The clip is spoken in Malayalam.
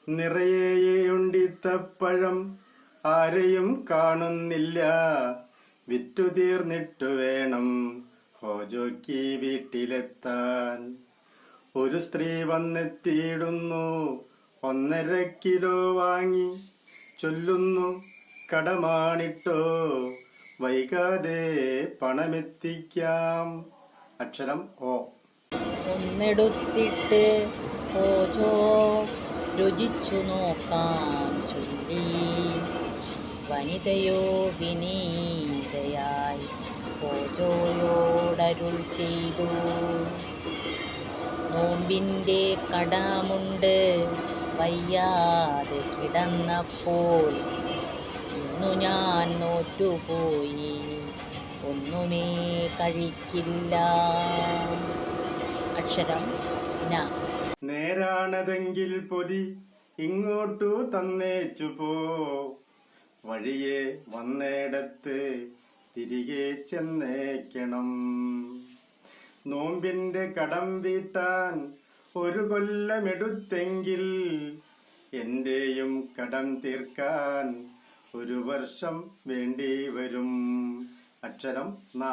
നിറയെയുണ്ടിത്തപ്പഴം ആരെയും കാണുന്നില്ല. വിറ്റു തീർന്നിട്ടു വേണം ഹോജോയ്ക്ക് വീട്ടിലെത്താൻ. ഒരു സ്ത്രീ വന്നെത്തിയിടുന്നു. 1.5 കിലോ വാങ്ങി ചൊല്ലുന്നു, കടമാണിട്ടോ, വൈകാതെ പണമെത്തിക്കാം. അക്ഷരം ഓ. ഒന്നെടുത്തിട്ട് ഹോജോ രുചിച്ചു നോക്കാൻ ചൊല്ലി. വനിതയോ വിനീതയായി ഹോജോയോടരുൾ ചെയ്തു. നോമ്പിൻ്റെ കടമുണ്ട് വയ്യാതെ കിടന്നപ്പോൾ. ഇന്നു ഞാൻ നോറ്റുപോയി, ഒന്നുമേ കഴിക്കില്ല. അക്ഷരം ന. നേരാണതെങ്കിൽ പൊതി ഇങ്ങോട്ടു തന്നേച്ചു പോ. വഴിയെ വന്നേടത്ത് തിരികെ ചെന്നേക്കണം. നോമ്പിന്റെ കടം വീട്ടാൻ 1 കൊല്ലമെടുത്തെങ്കിൽ എന്റെയും കടം തീർക്കാൻ 1 വർഷം വേണ്ടി വരും. അക്ഷരം ന.